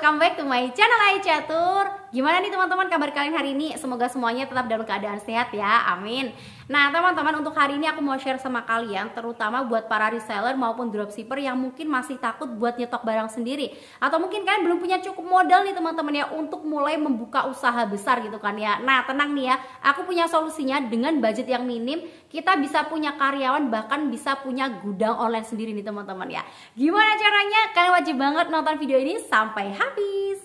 welcome back to my channel Ai Catur. Gimana nih teman-teman kabar kalian hari ini? Semoga semuanya tetap dalam keadaan sehat ya, amin. Nah teman-teman, untuk hari ini aku mau share sama kalian, terutama buat para reseller maupun dropshipper yang mungkin masih takut buat nyetok barang sendiri, atau mungkin kalian belum punya cukup modal nih teman-teman ya untuk mulai membuka usaha besar gitu kan ya. Nah tenang nih ya, aku punya solusinya. Dengan budget yang minim kita bisa punya karyawan, bahkan bisa punya gudang online sendiri nih teman-teman ya. Gimana caranya? Kalian wajib banget nonton video ini sampai habis.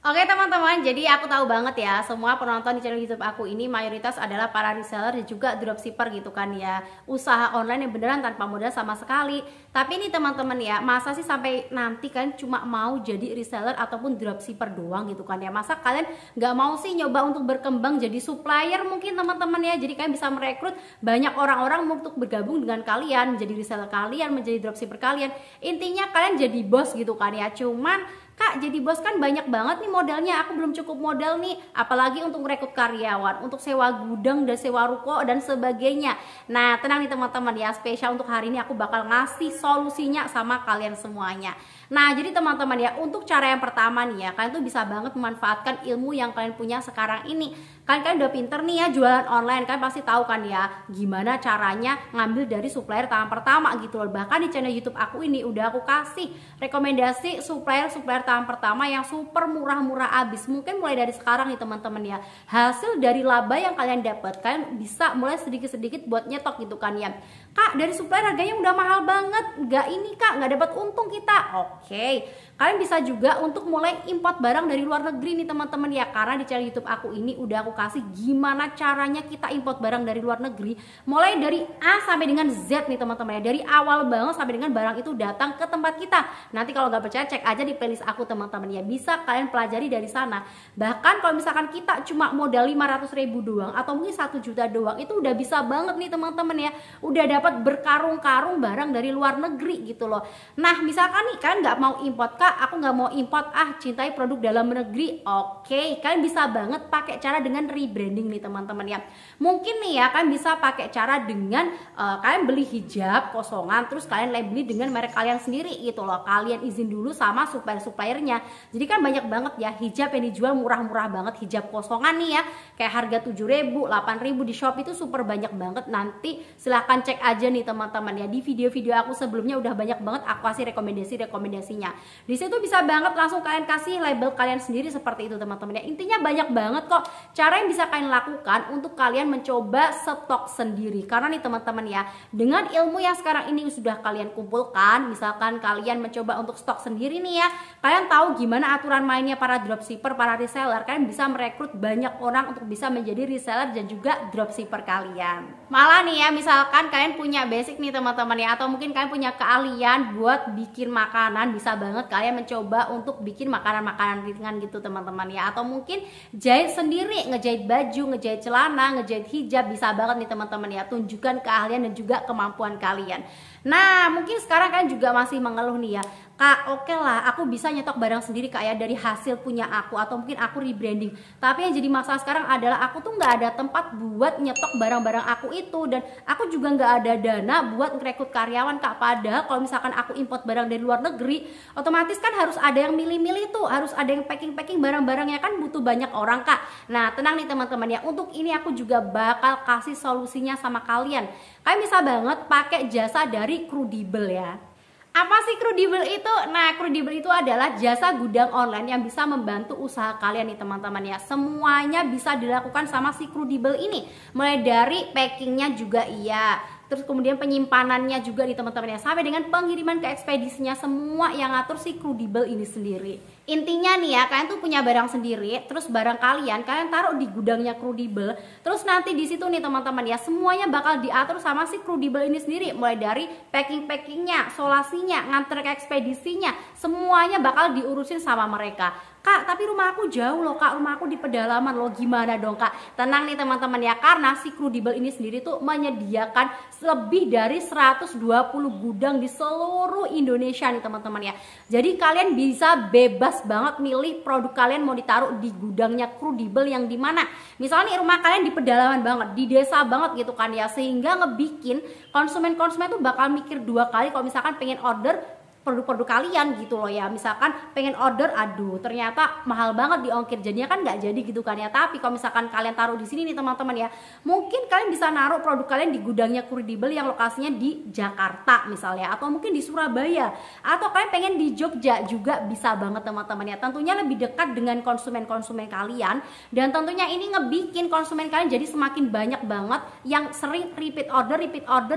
Oke teman-teman, jadi aku tahu banget ya, semua penonton di channel YouTube aku ini mayoritas adalah para reseller dan juga dropshipper gitu kan ya. Usaha online yang beneran tanpa modal sama sekali. Tapi ini teman-teman ya, masa sih sampai nanti kan cuma mau jadi reseller ataupun dropshipper doang gitu kan ya. Masa kalian nggak mau sih nyoba untuk berkembang jadi supplier mungkin teman-teman ya. Jadi kalian bisa merekrut banyak orang-orang untuk bergabung dengan kalian, menjadi reseller kalian, menjadi dropshipper kalian. Intinya kalian jadi bos gitu kan ya. Cuman Kak, jadi bos kan banyak banget nih modalnya, aku belum cukup modal nih, apalagi untuk merekrut karyawan, untuk sewa gudang dan sewa ruko dan sebagainya. Nah tenang nih teman-teman ya, spesial untuk hari ini aku bakal ngasih solusinya sama kalian semuanya. Nah jadi teman-teman ya, untuk cara yang pertama nih ya, kalian tuh bisa banget memanfaatkan ilmu yang kalian punya sekarang ini. Kalian udah pinter nih ya jualan online, kalian pasti tahu kan ya gimana caranya ngambil dari supplier tahap pertama gitu loh. Bahkan di channel YouTube aku ini udah aku kasih rekomendasi supplier tahap pertama yang super murah-murah abis. Mungkin mulai dari sekarang nih teman-teman ya, hasil dari laba yang kalian dapat kalian bisa mulai sedikit-sedikit buat nyetok gitu kan ya. Kak, dari supplier harganya udah mahal banget, nggak ini kak, nggak dapat untung kita. Oke, kalian bisa juga untuk mulai import barang dari luar negeri nih teman-teman ya. Karena di channel YouTube aku ini udah aku kasih gimana caranya kita import barang dari luar negeri, mulai dari A sampai dengan Z nih teman-teman ya, dari awal banget sampai dengan barang itu datang ke tempat kita. Nanti kalau nggak percaya cek aja di playlist aku teman-teman ya, bisa kalian pelajari dari sana. Bahkan kalau misalkan kita cuma modal 500.000 doang atau mungkin 1 juta doang, itu udah bisa banget nih teman-teman ya, udah dapat berkarung-karung barang dari luar negeri gitu loh. Nah misalkan nih kalian nggak mau import, kak aku nggak mau import, cintai produk dalam negeri. Oke, kalian bisa banget pakai cara dengan rebranding nih teman-teman ya. Mungkin nih ya kalian bisa pakai cara dengan kalian beli hijab kosongan, terus kalian labeli dengan merek kalian sendiri gitu loh. Kalian izin dulu sama supplier-suppliernya. Jadi kan banyak banget ya hijab yang dijual murah-murah banget, hijab kosongan nih ya, kayak harga 7.000, 8.000 di shop itu super banyak banget. Nanti silahkan cek aja nih teman-teman ya, di video-video aku sebelumnya udah banyak banget aku kasih rekomendasinya. Di situ bisa banget langsung kalian kasih label kalian sendiri seperti itu teman-teman ya. Intinya banyak banget kok cara yang bisa kalian lakukan untuk kalian mencoba stok sendiri. Karena nih teman-teman ya, dengan ilmu yang sekarang ini sudah kalian kumpulkan, misalkan kalian mencoba untuk stok sendiri nih ya, kalian tahu gimana aturan mainnya para dropshipper, para reseller, kalian bisa merekrut banyak orang untuk bisa menjadi reseller dan juga dropshipper kalian. Malah nih ya, misalkan kalian punya basic nih teman-teman ya, atau mungkin kalian punya keahlian buat bikin makanan, bisa banget kalian mencoba untuk bikin makanan-makanan ringan gitu teman-teman ya. Atau mungkin jahit sendiri, ngejahit baju, ngejahit celana, ngejahit hijab, bisa banget nih teman-teman ya. Tunjukkan keahlian dan juga kemampuan kalian. Nah mungkin sekarang kalian juga masih mengeluh nih ya, kak oke lah aku bisa nyetok barang sendiri kak ya dari hasil punya aku, atau mungkin aku rebranding. Tapi yang jadi masalah sekarang adalah aku tuh nggak ada tempat buat nyetok barang-barang aku itu, dan aku juga nggak ada dana buat merekrut karyawan kak. Padahal kalau misalkan aku import barang dari luar negeri, otomatis kan harus ada yang milih-milih tuh, harus ada yang packing-packing barang-barangnya, kan butuh banyak orang kak. Nah tenang nih teman-teman ya, untuk ini aku juga bakal kasih solusinya sama kalian. Kalian bisa banget pakai jasa dari Crudibel ya. Apa sih Crudibel itu? Nah Crudibel itu adalah jasa gudang online yang bisa membantu usaha kalian nih teman-teman ya. Semuanya bisa dilakukan sama si Crudibel ini, mulai dari packingnya juga iya, terus kemudian penyimpanannya juga nih teman-teman ya, sampai dengan pengiriman ke ekspedisinya, semua yang ngatur si Crudibel ini sendiri. Intinya nih ya, kalian tuh punya barang sendiri, terus barang kalian taruh di gudangnya Crudibel, terus nanti di situ nih teman-teman ya, semuanya bakal diatur sama si Crudibel ini sendiri, mulai dari packingnya, solasinya, nganter ke ekspedisinya, semuanya bakal diurusin sama mereka. Kak, tapi rumah aku jauh loh kak, rumah aku di pedalaman loh, gimana dong kak? Tenang nih teman-teman ya, karena si Crudibel ini sendiri tuh menyediakan lebih dari 120 gudang di seluruh Indonesia nih teman-teman ya. Jadi kalian bisa bebas bebas banget milih produk kalian mau ditaruh di gudangnya Crudibel yang dimana misalnya nih rumah kalian di pedalaman banget, di desa banget gitu kan ya, sehingga ngebikin konsumen-konsumen tuh bakal mikir dua kali kalau misalkan pengen order produk-produk kalian gitu loh ya. Misalkan pengen order, aduh ternyata mahal banget di ongkir, jadinya kan nggak jadi gitu kan ya. Tapi kalau misalkan kalian taruh di sini nih teman-teman ya, mungkin kalian bisa naruh produk kalian di gudangnya Crudibel yang lokasinya di Jakarta misalnya, atau mungkin di Surabaya, atau kalian pengen di Jogja juga bisa banget teman-teman ya. Tentunya lebih dekat dengan konsumen-konsumen kalian, dan tentunya ini ngebikin konsumen kalian jadi semakin banyak banget yang sering repeat order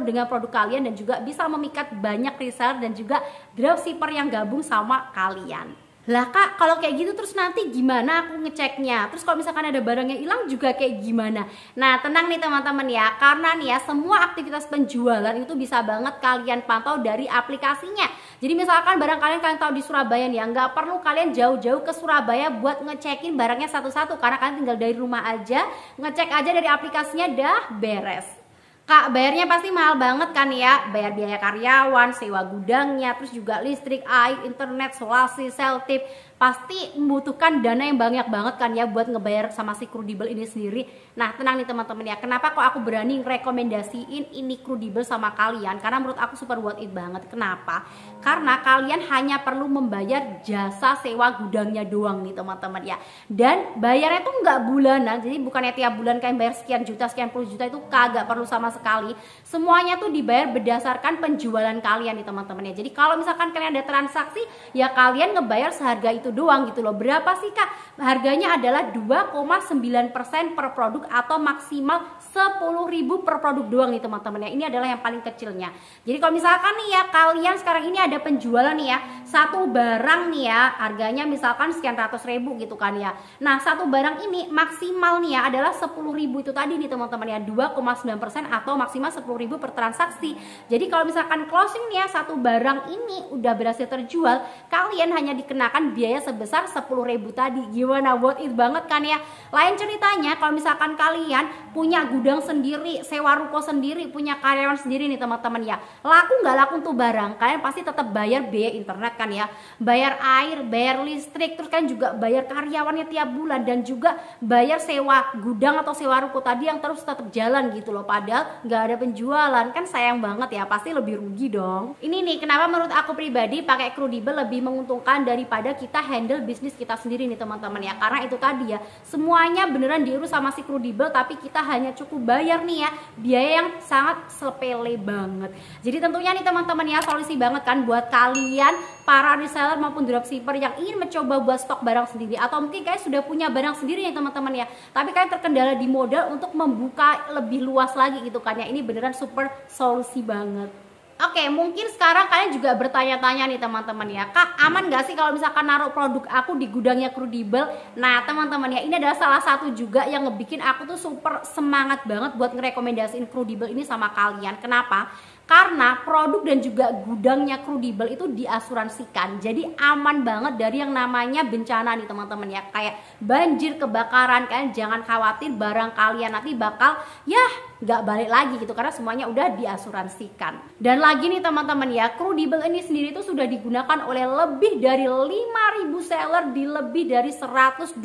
dengan produk kalian, dan juga bisa memikat banyak reseller dan juga dropshipper yang gabung sama kalian. Lah kak, kalau kayak gitu terus nanti gimana aku ngeceknya? Terus kalau misalkan ada barang yang hilang juga kayak gimana? Nah tenang nih teman-teman ya, karena nih ya semua aktivitas penjualan itu bisa banget kalian pantau dari aplikasinya. Jadi misalkan barang kalian tahu di Surabaya nih ya, nggak perlu kalian jauh-jauh ke Surabaya buat ngecekin barangnya satu-satu, karena kalian tinggal dari rumah aja, ngecek aja dari aplikasinya, dah beres. Kak, bayarnya pasti mahal banget kan ya, bayar biaya karyawan, sewa gudangnya, terus juga listrik, air, internet, solasi, seltip, pasti membutuhkan dana yang banyak banget kan ya buat ngebayar sama si Crudibel ini sendiri. Nah tenang nih teman-teman ya, kenapa kok aku berani rekomendasiin ini Crudibel sama kalian, karena menurut aku super worth it banget. Kenapa? Karena kalian hanya perlu membayar jasa sewa gudangnya doang nih teman-teman ya, dan bayarnya tuh nggak bulanan, jadi bukannya tiap bulan kalian bayar sekian juta, sekian puluh juta, itu kagak perlu sama sekali. Semuanya tuh dibayar berdasarkan penjualan kalian nih teman-teman ya. Jadi kalau misalkan kalian ada transaksi, ya kalian ngebayar seharga itu doang gitu loh. Berapa sih kak? Harganya adalah 2,9% per produk atau maksimal 10.000 per produk doang nih teman-teman ya. Ini adalah yang paling kecilnya. Jadi kalau misalkan nih ya, kalian sekarang ini ada penjualan nih ya, satu barang nih ya harganya misalkan sekian ratus ribu gitu kan ya. Nah satu barang ini maksimal nih ya adalah 10.000 itu tadi nih teman-teman ya, 2,9% atau maksimal 10.000 per transaksi. Jadi kalau misalkan closing nih ya, satu barang ini udah berhasil terjual, kalian hanya dikenakan biaya sebesar 10.000 tadi. Gimana, worth it banget kan ya. Lain ceritanya kalau misalkan kalian punya gudang sendiri, sewa ruko sendiri, punya karyawan sendiri nih teman-teman ya, laku nggak laku tuh barang, kalian pasti tetap bayar biaya internet kan ya, bayar air, bayar listrik, terus kan juga bayar karyawannya tiap bulan, dan juga bayar sewa gudang atau sewa ruko tadi yang terus tetap jalan gitu loh. Padahal nggak ada penjualan, kan sayang banget ya, pasti lebih rugi dong. Ini nih kenapa menurut aku pribadi pakai Crudibel lebih menguntungkan daripada kita handle bisnis kita sendiri nih teman-teman ya. Karena itu tadi ya, semuanya beneran diurus sama si Crudibel, tapi kita hanya cukup bayar nih ya biaya yang sangat sepele banget. Jadi tentunya nih teman-teman ya, solusi banget kan buat kalian para reseller maupun dropshipper yang ingin mencoba buat stok barang sendiri, atau mungkin kalian sudah punya barang sendiri nih teman-teman ya, tapi kalian terkendala di modal untuk membuka lebih luas lagi gitu kan ya. Ini beneran super solusi banget. Oke, mungkin sekarang kalian juga bertanya-tanya nih teman-teman ya, kak aman gak sih kalau misalkan naruh produk aku di gudangnya Crudibel? Nah teman-teman ya, ini adalah salah satu juga yang ngebikin aku tuh super semangat banget buat ngerekomendasiin Crudibel ini sama kalian. Kenapa? Karena produk dan juga gudangnya Crudibel itu diasuransikan, jadi aman banget dari yang namanya bencana nih teman-teman ya, kayak banjir, kebakaran. Kalian jangan khawatir barang kalian nanti bakal ya nggak balik lagi gitu, karena semuanya udah diasuransikan. Dan lagi nih teman-teman ya, Crudibel ini sendiri tuh sudah digunakan oleh lebih dari 5.000 seller di lebih dari 120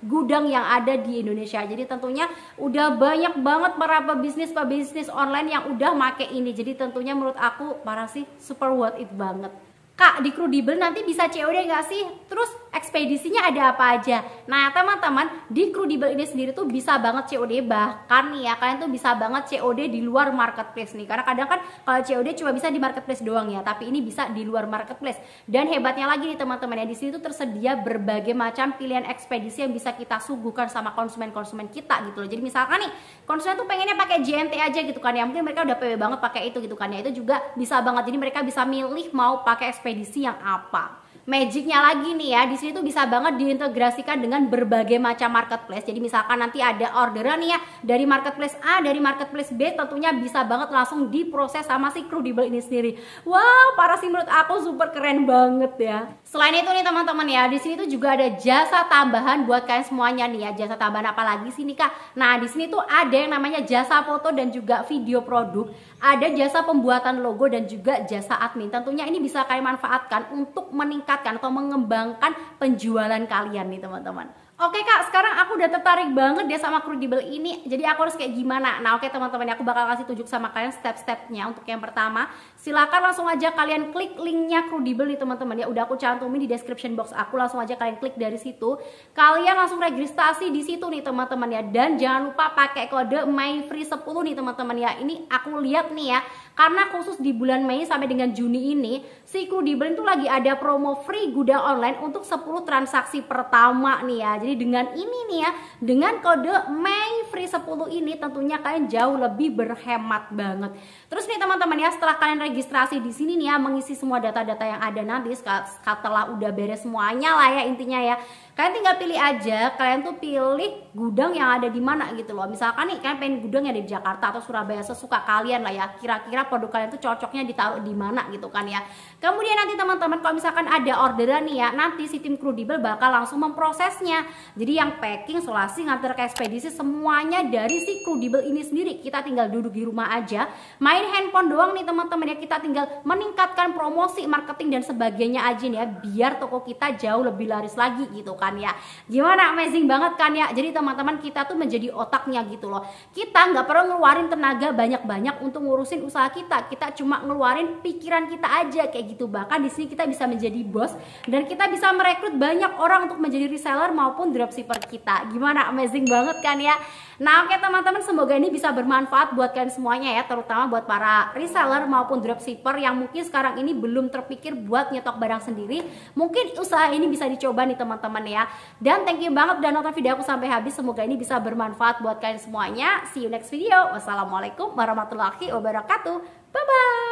gudang yang ada di Indonesia. Jadi tentunya udah banyak banget para pebisnis online yang udah make ini. Jadi tentunya menurut aku parah sih, super worth it banget. Kak, di Crudibel nanti bisa COD gak sih? Terus ekspedisinya ada apa aja? Nah teman-teman, di Crudibel ini sendiri tuh bisa banget COD. Bahkan nih ya, kalian tuh bisa banget COD di luar marketplace nih. Karena kadang kan kalau COD cuma bisa di marketplace doang ya, tapi ini bisa di luar marketplace. Dan hebatnya lagi nih teman-teman ya, di sini tuh tersedia berbagai macam pilihan ekspedisi yang bisa kita suguhkan sama konsumen-konsumen kita gitu loh. Jadi misalkan nih, konsumen tuh pengennya pakai JNT aja gitu kan ya, mungkin mereka udah PW banget pakai itu gitu kan ya, itu juga bisa banget. Jadi mereka bisa milih mau pakai ekspedisi yang apa. Magicnya lagi nih ya, di sini tuh bisa banget diintegrasikan dengan berbagai macam marketplace. Jadi misalkan nanti ada orderan nih ya dari marketplace A, dari marketplace B, tentunya bisa banget langsung diproses sama si Crudibel ini sendiri. Wow, parah sih, menurut aku super keren banget ya. Selain itu nih teman-teman ya, di sini tuh juga ada jasa tambahan buat kalian semuanya nih ya. Jasa tambahan apa lagi sih nih kak? Nah di sini tuh ada yang namanya jasa foto dan juga video produk, ada jasa pembuatan logo dan juga jasa admin. Tentunya ini bisa kalian manfaatkan untuk meningkatkan meningkatkan atau mengembangkan penjualan kalian nih teman-teman. Oke Kak, sekarang aku udah tertarik banget deh sama Crudable ini. Jadi aku harus kayak gimana? Nah oke teman-teman, aku bakal kasih tunjuk sama kalian step-stepnya. Untuk yang pertama, silakan langsung aja kalian klik linknya Crudable nih teman-teman ya. Udah aku cantumin di description box aku, langsung aja kalian klik dari situ. Kalian langsung registrasi di situ nih teman-teman ya. Dan jangan lupa pakai kode MyFree10 nih teman-teman ya. Ini aku lihat nih ya, karena khusus di bulan Mei sampai dengan Juni ini, si Crudable itu lagi ada promo free gudang online untuk 10 transaksi pertama nih ya. Jadi dengan ini nih ya, dengan kode MyFree10 ini tentunya kalian jauh lebih berhemat banget. Terus nih teman-teman ya, setelah kalian registrasi di sini nih ya, mengisi semua data-data yang ada nanti setelah udah beres semuanya lah ya intinya ya. Kalian tinggal pilih aja, kalian tuh pilih gudang yang ada di mana gitu loh. Misalkan nih kalian pengen gudang yang ada di Jakarta atau Surabaya, sesuka kalian lah ya. Kira-kira produk kalian tuh cocoknya ditaruh di mana gitu kan ya. Kemudian nanti teman-teman kalau misalkan ada orderan nih ya, nanti si tim Crudable bakal langsung memprosesnya. Jadi yang packing, solasi, nganter ke ekspedisi semuanya dari si Crudable ini sendiri. Kita tinggal duduk di rumah aja, main handphone doang nih teman-teman ya. Kita tinggal meningkatkan promosi, marketing dan sebagainya aja nih ya, biar toko kita jauh lebih laris lagi gitu kan ya. Gimana, amazing banget kan ya. Jadi teman-teman, kita tuh menjadi otaknya gitu loh. Kita nggak perlu ngeluarin tenaga banyak-banyak untuk ngurusin usaha kita. Kita cuma ngeluarin pikiran kita aja kayak gitu. Bahkan di sini kita bisa menjadi bos dan kita bisa merekrut banyak orang untuk menjadi reseller maupun dropshipper kita. Gimana, amazing banget kan ya. Nah oke teman-teman, semoga ini bisa bermanfaat buat kalian semuanya ya, terutama buat para reseller maupun dropshipper yang mungkin sekarang ini belum terpikir buat nyetok barang sendiri. Mungkin usaha ini bisa dicoba nih teman-teman ya. Dan thank you banget udah nonton video aku sampai habis. Semoga ini bisa bermanfaat buat kalian semuanya. See you next video. Wassalamualaikum warahmatullahi wabarakatuh. Bye bye.